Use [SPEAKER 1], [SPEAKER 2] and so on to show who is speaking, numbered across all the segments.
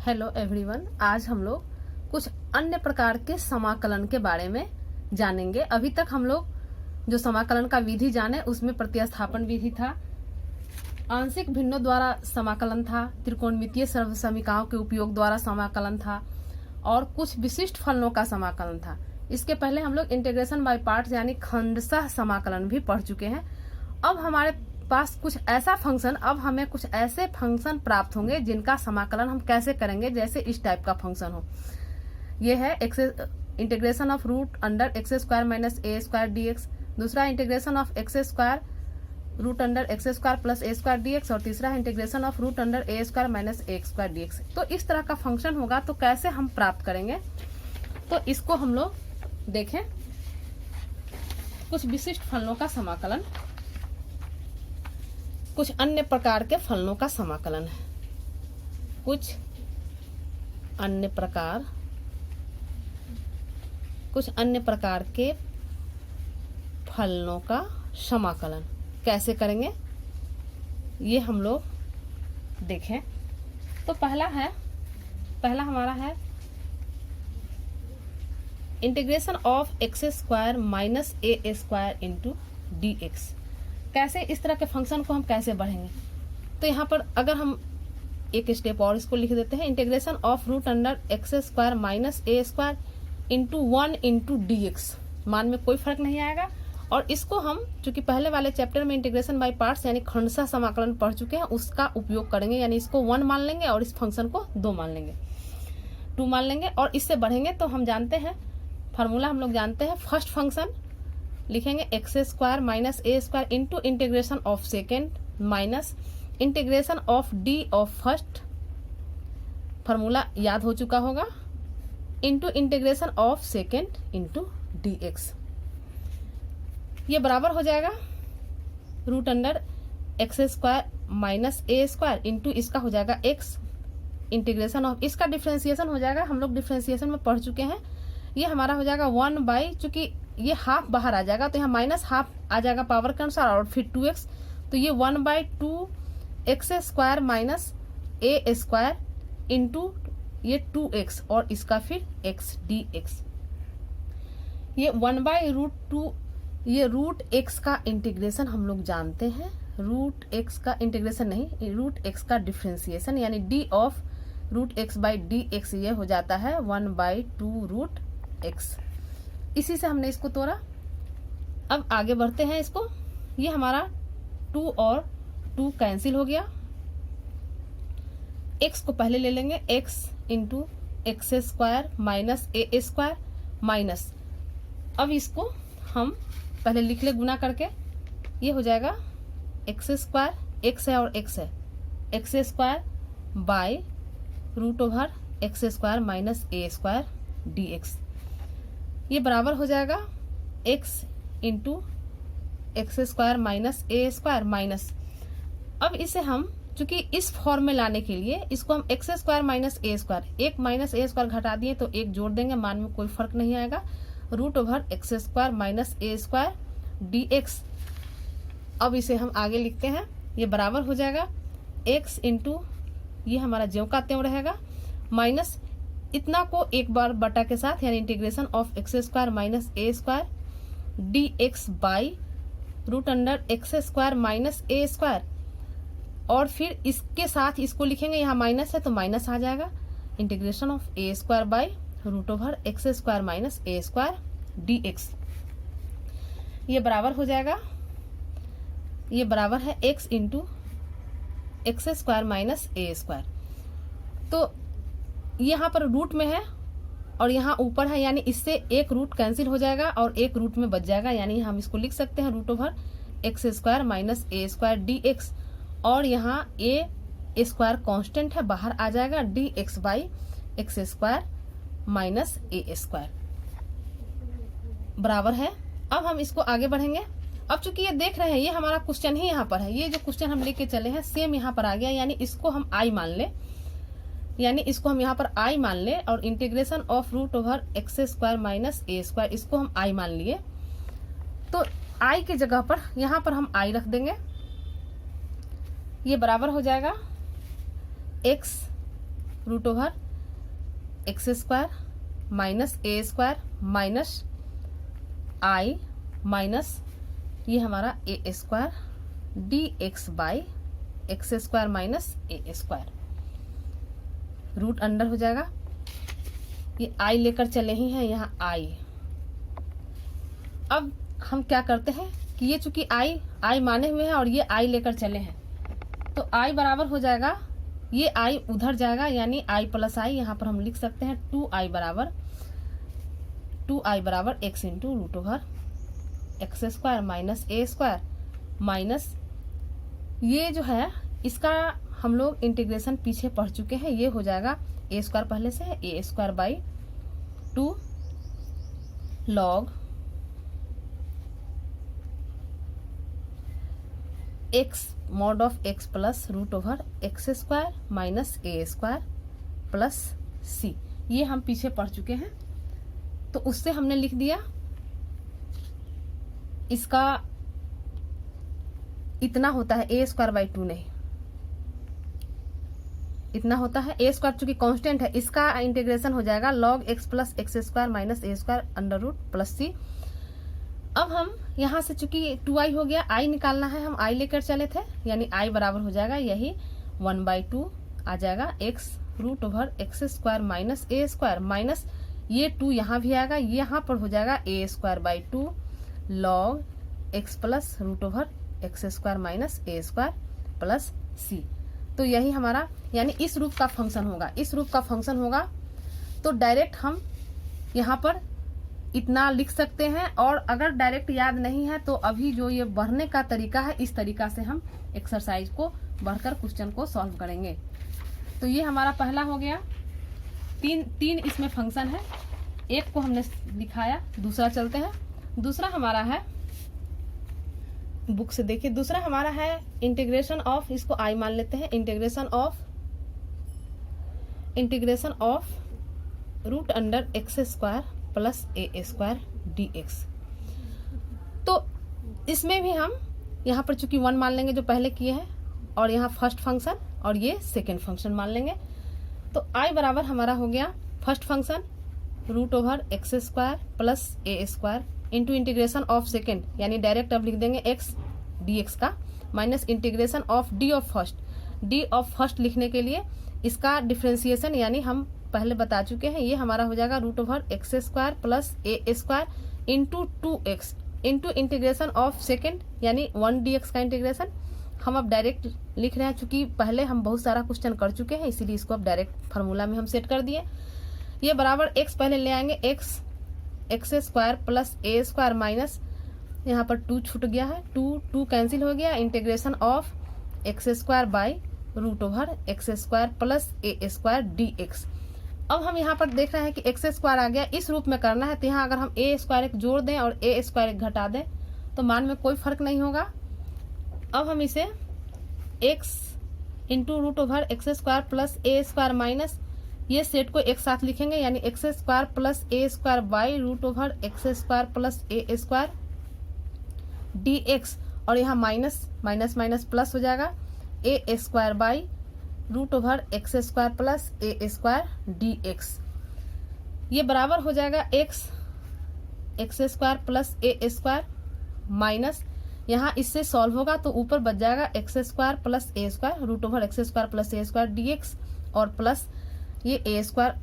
[SPEAKER 1] Hello everyone, आज हम लोग कुछ अन्य प्रकार के समाकलन के बारे में जानेंगे। अभी तक हम लोग जो समाकलन का विधि जाने उसमें प्रतिस्थापन विधि था, आंशिक भिन्नों द्वारा समाकलन था, त्रिकोणमितीय सर्वसमीकाओं के उपयोग द्वारा समाकलन था और कुछ विशिष्ट फलनों का समाकलन था। इसके पहले हम लोग इंटीग्रेशन बाय पार्ट्स यानी खंडशः समाकलन भी पढ़ चुके हैं। अब हमारे पास कुछ ऐसा फंक्शन, अब हमें कुछ ऐसे फंक्शन प्राप्त होंगे जिनका समाकलन हम कैसे करेंगे, जैसे इस टाइप का फंक्शन हो। ये है integration of root under x square minus A square D X, दूसरा integration of x square root under x square plus A square D x और तीसरा integration of root under A square minus A square D x. तो इस तरह का function होगा तो कैसे हम प्राप्त करेंगे, तो इसको हम लोग देखें। कुछ विशिष्ट फलनों का समाकलन, कुछ अन्य प्रकार के फलनों का समाकलन है। कुछ अन्य प्रकार के फलनों का समाकलन कैसे करेंगे, ये हम लोग देखें। तो पहला हमारा है integration of x square minus A square into D x. कैसे इस तरह के फंक्शन को हम कैसे बढ़ेंगे, तो यहाँ पर अगर हम एक स्टेप और इसको लिख देते हैं, integration of root under x square minus A square into 1 into D x. मान में कोई फर्क नहीं आएगा। और इसको हम चूंकि पहले वाले चैप्टर में इंटीग्रेशन बाय पार्ट्स यानी खंडशः समाकलन पढ़ चुके हैं, उसका उपयोग करेंगे। यानी इसको 1 मान लेंगे और इस फंक्शन को 2 मान लेंगे, 2 मान लेंगे और इससे बढ़ेंगे। तो हम जानते हैं फार्मूला, हम लोग जानते हैं। फर्स्ट फंक्शन लिखेंगे X square minus A square into integration of second minus integration of D of first, formula याद हो चुका होगा, into integration of second into D x. ये बराबर हो जाएगा root under x square minus ए स्क्वायर इंटू इसका हो जाएगा एक्स, इंटीग्रेशन ऑफ इसका डिफ्रेंसिएशन हो जाएगा, हम लोग डिफ्रेंसिएशन में पढ़ चुके हैं। ये हमारा हो जाएगा 1 बाई, चूंकि ये हाफ बाहर आ जाएगा तो यहाँ माइनस हाफ आ जाएगा पावर के अनुसार और फिर 2x, तो ये 1/2 एक्स स्क्वायर माइनस ए स्क्वायर इंटू ये 2x और इसका फिर x dx। ये 1/√2, ये रूट x का इंटीग्रेशन हम लोग जानते हैं। रूट x का इंटीग्रेशन नहीं, रूट x का डिफ्रेंसिएशन यानी d of root x by d x, ये हो जाता है 1/2 रूट x। इसी से हमने इसको तोड़ा। अब आगे बढ़ते हैं इसको। ये हमारा 2 और 2 कैंसिल हो गया। x को पहले ले लेंगे, x into x square minus ए स्क्वायर माइनस, अब इसको हम पहले लिख ले गुना करके। ये हो जाएगा एक्स स्क्वायर, x है और x है, x square by root over x square minus A square D x. ये बराबर हो जाएगा x into x square minus ए स्क्वायर माइनस, अब इसे हम चूंकि इस फॉर्म में लाने के लिए इसको हम एक्स स्क्वायर माइनस ए स्क्वायर, एक माइनस ए स्क्वायर घटा दिए तो एक जोड़ देंगे, मान में कोई फर्क नहीं आएगा, root over x square minus ए स्क्वायर डी एक्स। अब इसे हम आगे लिखते हैं, ये बराबर हो जाएगा x इंटू ये हमारा ज्यों का त्यों रहेगा माइनस इतना को एक बार बटा के साथ यानी integration of x square minus A square D x by root under x square minus A square, और फिर इसके साथ इसको लिखेंगे, यहाँ माइनस है तो माइनस आ जाएगा, integration of a square by root over x square minus A square D x. ये बराबर हो जाएगा, ये बराबर है x into x square minus ए स्क्वायर। तो यहाँ पर रूट में है और यहाँ ऊपर है, यानी इससे एक रूट कैंसिल हो जाएगा और एक रूट में बच जाएगा, यानी हम इसको लिख सकते हैं root over x square minus ए स्क्वायर डी एक्स, और यहाँ ए स्क्वायर कांस्टेंट है बाहर आ जाएगा, d x by x square minus A square बराबर है। अब हम इसको आगे बढ़ेंगे। अब चूंकि ये देख रहे हैं ये हमारा क्वेश्चन ही यहाँ पर है, ये जो क्वेश्चन हम लेके चले हैं सेम यहाँ पर आ गया, यानी इसको हम आई मान ले, यानी इसको हम यहाँ पर आई मान ले और integration of root over x square minus A square इसको हम आई मान लिए। तो आई की जगह पर यहाँ पर हम आई रख देंगे, ये बराबर हो जाएगा x root over x square minus A square minus I minus ये हमारा a square D x by x square minus A square. Root under हो जाएगा, ये आई लेकर चले ही हैं यहाँ आई। अब हम क्या करते हैं कि ये चूंकि आई माने हुए हैं और ये आई लेकर चले हैं, तो आई बराबर हो जाएगा, ये आई उधर जाएगा यानी आई प्लस आई। यहाँ पर हम लिख सकते हैं 2i बराबर x into root over x square minus ए स्क्वायर माइनस ये जो है इसका हम लोग इंटीग्रेशन पीछे पढ़ चुके हैं, ये हो जाएगा ए स्क्वायर पहले से है a square by 2 log x mod of x plus root over x square minus A square plus c. ये हम पीछे पढ़ चुके हैं, तो उससे हमने लिख दिया इसका इतना होता है ए स्क्वायर बाई 2 नहीं, इतना होता है ए स्क्वायर चूंकि कांस्टेंट है, इसका इंटीग्रेशन हो जाएगा log x plus x square minus ए square under root plus c. अब हम यहाँ से चूंकि 2i हो गया, i निकालना है, हम i लेकर चले थे यानी i बराबर हो जाएगा यही 1/2 आ जाएगा x root over x square minus ए स्क्वायर माइनस ये 2 यहाँ भी आएगा, यहाँ पर हो जाएगा a square by 2 log x plus root over x square minus A square plus c. तो यही हमारा यानी इस रूप का फंक्शन होगा, इस रूप का फंक्शन होगा। तो डायरेक्ट हम यहाँ पर इतना लिख सकते हैं, और अगर डायरेक्ट याद नहीं है तो अभी जो ये बढ़ने का तरीका है इस तरीका से हम एक्सरसाइज को बढ़कर क्वेश्चन को सॉल्व करेंगे। तो ये हमारा पहला हो गया, तीन इसमें फंक्शन है, एक को हमने दिखाया, दूसरा चलते हैं। दूसरा हमारा है, बुक से देखिए, दूसरा हमारा है इंटीग्रेशन ऑफ, इसको आई मान लेते हैं, integration of root under x square plus A square D x. तो इसमें भी हम यहाँ पर चूंकि 1 मान लेंगे जो पहले किए हैं, और यहाँ फर्स्ट फंक्शन और ये सेकेंड फंक्शन मान लेंगे। तो आई बराबर हमारा हो गया first function root over x square plus A square into integration of second यानी डायरेक्ट अब लिख देंगे एक्स डी एक्स का minus integration of D of first. D of first लिखने के लिए इसका डिफ्रेंसिएशन यानी हम पहले बता चुके हैं, ये हमारा हो जाएगा root over x square plus A square into 2x into integration of second यानी 1dx का इंटीग्रेशन। हम अब डायरेक्ट लिख रहे हैं, चूंकि पहले हम बहुत सारा क्वेश्चन कर चुके हैं इसीलिए इसको अब डायरेक्ट फार्मूला में हम सेट कर दिए। ये बराबर x पहले ले आएंगे, एक्स स्क्वायर प्लस ए स्क्वायर माइनस यहाँ पर 2 छूट गया है, 2 कैंसिल हो गया, integration of x square by root over x square plus A square D x. अब हम यहाँ पर देख रहे हैं कि एक्स स्क्वायर आ गया, इस रूप में करना है, तो यहाँ अगर हम ए स्क्वायर एक जोड़ दें और ए स्क्वायर एक घटा दें तो मान में कोई फर्क नहीं होगा। अब हम इसे x into root over x square plus ए स्क्वायर माइनस ये सेट को एक साथ लिखेंगे यानी x square plus A square by root over x square plus A square D x, और यहाँ माइनस माइनस माइनस प्लस हो जाएगा a square by root over x square plus A square D x. ये बराबर हो जाएगा x square plus ए square minus यहाँ इससे सॉल्व होगा तो ऊपर बच जाएगा एक्स स्क्वायर प्लस ए square root over x square plus ए स्क्वायर डी एक्स, और प्लस ये ए स्क्वायर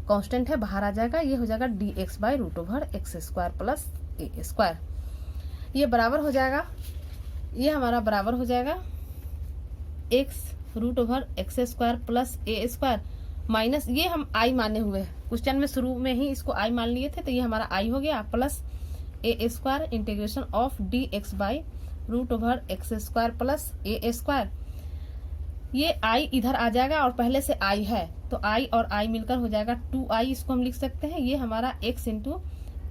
[SPEAKER 1] कॉन्स्टेंट है बाहर आ जाएगा, ये हो जाएगा d x by root over x square plus A square. ये बराबर हो जाएगा, ये हमारा बराबर हो जाएगा x root over x square plus ए स्क्वायर माइनस ये हम आई माने हुए हैं, क्वेश्चन में शुरू में ही इसको आई मान लिए थे तो ये हमारा आई हो गया, plus A square integration of d x by root over x square plus A square. ये आई इधर आ जाएगा और पहले से आई है तो आई और आई मिलकर हो जाएगा 2i, इसको हम लिख सकते हैं। ये हमारा x into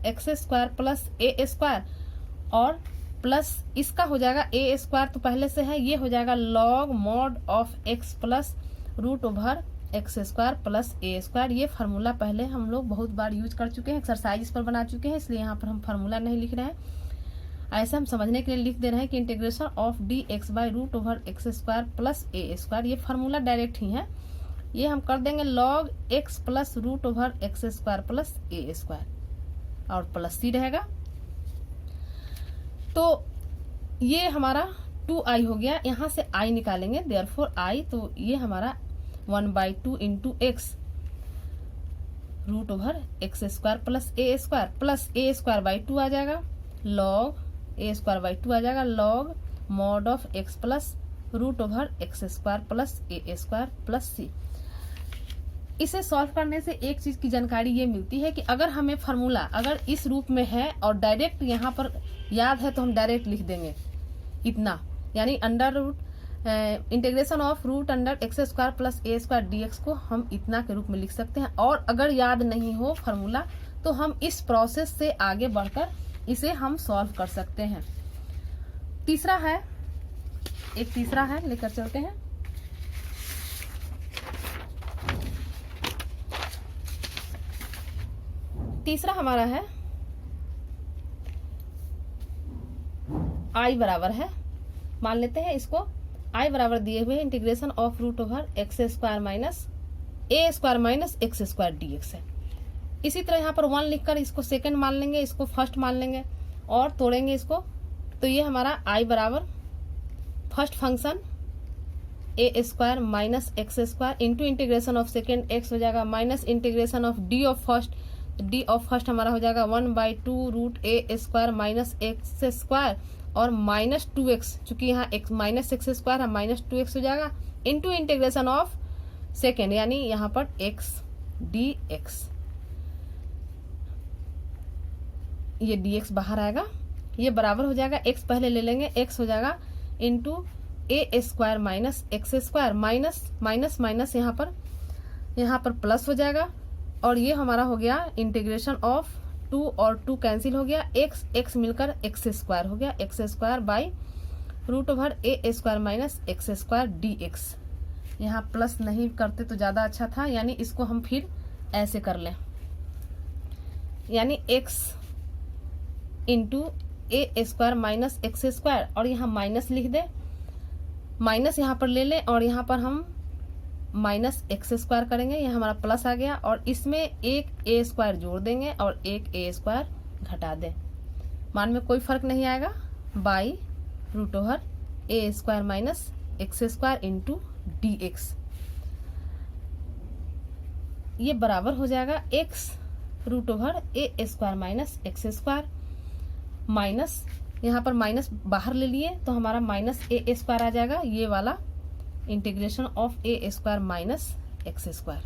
[SPEAKER 1] x square plus ए स्क्वायर और प्लस इसका हो जाएगा ए स्क्वायर तो पहले से है, ये हो जाएगा log mod of x plus root over x square plus A square. ये फार्मूला पहले हम लोग बहुत बार यूज कर चुके हैं, एक्सरसाइज पर बना चुके हैं, इसलिए यहाँ पर हम फार्मूला नहीं लिख रहे हैं, ऐसा हम समझने के लिए लिख दे रहे हैं कि integration of d x by root over x square plus A square. ये फार्मूला डायरेक्ट ही है, ये हम कर देंगे log x plus root over x square plus ए स्क्वायर और प्लस सी रहेगा। तो ये हमारा 2i हो गया, यहाँ से i निकालेंगे, देयरफॉर i, तो ये हमारा 1/2 into x root over x square plus A square by 2 आ जाएगा, लॉग ए स्क्वायर बाई 2 आ जाएगा, log mod of x plus root over x square plus A square plus c. इसे solve करने से एक चीज की जानकारी ये मिलती है कि अगर हमें फार्मूला अगर इस रूप में है और डायरेक्ट यहाँ पर याद है तो हम डायरेक्ट लिख देंगे इतना, यानी under root integration of root under x square plus A square dx को हम इतना के रूप में लिख सकते हैं। और अगर याद नहीं हो फार्मूला तो हम इस प्रोसेस से आगे बढ़कर इसे हम सॉल्व कर सकते हैं। तीसरा है लेकर चलते हैं। तीसरा हमारा है i बराबर है, मान लेते हैं इसको i बराबर दिए हुए integration of root over x square minus A square minus x square dx है। इसी तरह यहाँ पर 1 लिखकर इसको सेकंड मान लेंगे, इसको फर्स्ट मान लेंगे और तोड़ेंगे इसको, तो ये हमारा i बराबर first function A square minus x square into integration of second x हो जाएगा minus integration of D of first हमारा हो जाएगा 1/2 रूट ए स्क्वायर माइनस एक्स स्क्वायर और माइनस 2x, चूंकि यहाँ x माइनस एक्स स्क्वायर है माइनस 2x हो जाएगा इंटू इंटीग्रेशन ऑफ सेकेंड, यानी यहाँ पर x dx, ये dx बाहर आएगा, ये बराबर हो जाएगा x पहले ले लेंगे, x हो जाएगा into a square minus x square minus minus यहाँ पर प्लस हो जाएगा और ये हमारा हो गया इंटीग्रेशन ऑफ 2 और 2 कैंसिल हो गया, x मिलकर एक्स स्क्वायर हो गया, x square by root over a square minus x square dx। यहाँ प्लस नहीं करते तो ज्यादा अच्छा था, यानी इसको हम फिर ऐसे कर लें, यानी x into a square minus x square और यहाँ माइनस लिख दे, माइनस यहाँ पर ले लें और यहाँ पर हम माइनस एक्स स्क्वायर करेंगे, यह हमारा प्लस आ गया और इसमें एक ए स्क्वायर जोड़ देंगे और एक ए स्क्वायर घटा दें, मान में कोई फर्क नहीं आएगा, by root over a square minus x square into dx। ये बराबर हो जाएगा x root over a square minus x square minus, यहाँ पर माइनस बाहर ले लिए तो हमारा माइनस ए स्क्वायर आ जाएगा, ये वाला integration of a square minus x square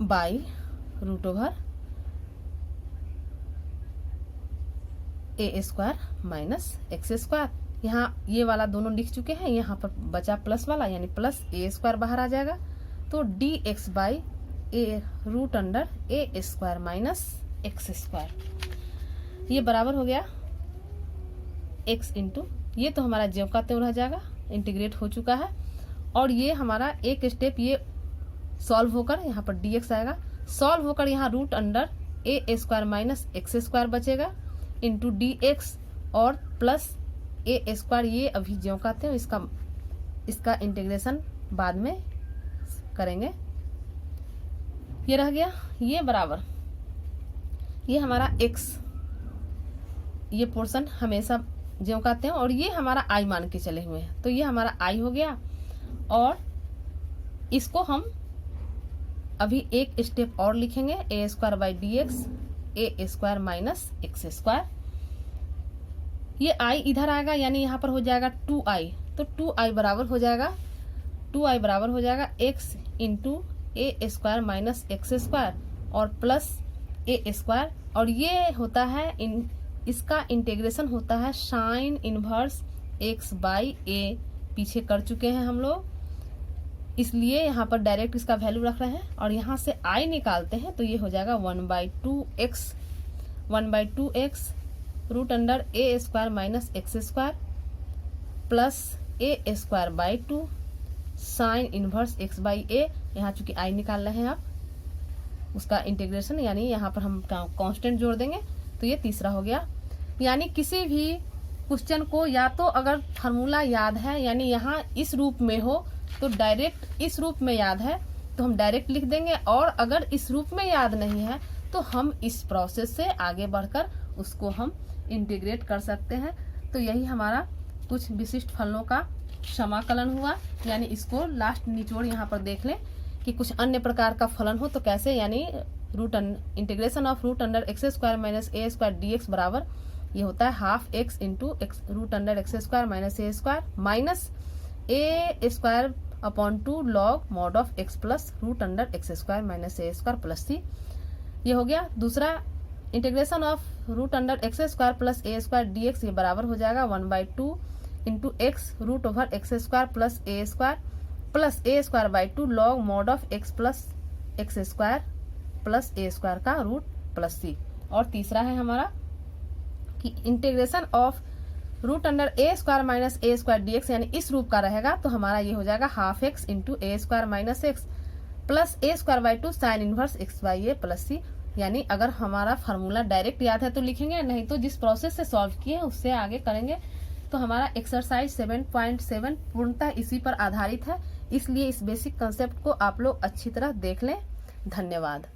[SPEAKER 1] by root over a square minus x square. यहाँ ये वाला दोनों लिख चुके हैं, यहाँ पर बचा प्लस वाला यानी प्लस ए स्क्वायर बाहर आ जाएगा, तो dx by a root under A square minus x square, ये बराबर हो गया x इंटू, ये तो हमारा ज्यों का त्यों रह जाएगा, इंटीग्रेट हो चुका है और ये हमारा एक स्टेप ये सॉल्व होकर यहाँ पर dx आएगा, सॉल्व होकर यहाँ रूट अंडर ए स्क्वायर माइनस एक्स स्क्वायर बचेगा इंटू dx और प्लस ए स्क्वायर, ये अभी ज्यों का त्यों, इसका इंटीग्रेशन बाद में करेंगे, ये रह गया, ये बराबर ये हमारा x, ये पोर्शन हमेशा ज्यों का त्यों और ये हमारा i मान के चले हुए हैं, तो ये हमारा i हो गया और इसको हम अभी एक स्टेप और लिखेंगे, a square by dx a square minus x square, ये i इधर आएगा यानी यहाँ पर हो जाएगा 2i, तो 2i बराबर हो जाएगा x into a square minus x square और प्लस ए स्क्वायर और ये होता है इसका इंटीग्रेशन होता है साइन इनवर्स x बाई ए, पीछे कर चुके हैं हम लोग, इसलिए यहाँ पर डायरेक्ट इसका वैल्यू रख रहे हैं और यहाँ से i निकालते हैं तो ये हो जाएगा 1/2x root under A square minus x square plus A square by 2 sine inverse x by a, यहाँ चूंकि i निकाल रहे हैं आप उसका इंटीग्रेशन, यानी यहाँ पर हम कांस्टेंट जोड़ देंगे, तो ये तीसरा हो गया। यानी किसी भी क्वेश्चन को या तो अगर फार्मूला याद है यानी यहाँ इस रूप में हो तो डायरेक्ट इस रूप में याद है तो हम डायरेक्ट लिख देंगे, और अगर इस रूप में याद नहीं है तो हम इस प्रोसेस से आगे बढ़कर उसको हम इंटीग्रेट कर सकते हैं। तो यही हमारा कुछ विशिष्ट फलनों का समाकलन हुआ। यानी इसको लास्ट निचोड़ यहाँ पर देख लें कि कुछ अन्य प्रकार का फलन हो तो कैसे, यानी integration of root under x square minus A square D x बराबर ये होता है half x into root under x square minus A square minus A square upon 2 log mod of x plus root under x square minus A square plus c. ये हो गया। दूसरा integration of root under x square plus A square D x, ये बराबर हो जाएगा 1/2 into x root over x square plus A square by 2 log mod of x plus x square plus A square का root plus c. और तीसरा है हमारा कि integration of root under A square minus A square D x, यानी इस रूप का रहेगा तो हमारा ये हो जाएगा half x into a square minus x plus A square by 2 sine inverse x by a plus c. यानी अगर हमारा फार्मूला डायरेक्ट याद है तो लिखेंगे, नहीं तो जिस प्रोसेस से सॉल्व किए उससे आगे करेंगे। तो हमारा एक्सरसाइज 7.7 पूर्णतः इसी पर आधारित है, इसलिए इस बेसिक कंसेप्ट को आप लोग अच्छी तरह देख लें। धन्यवाद।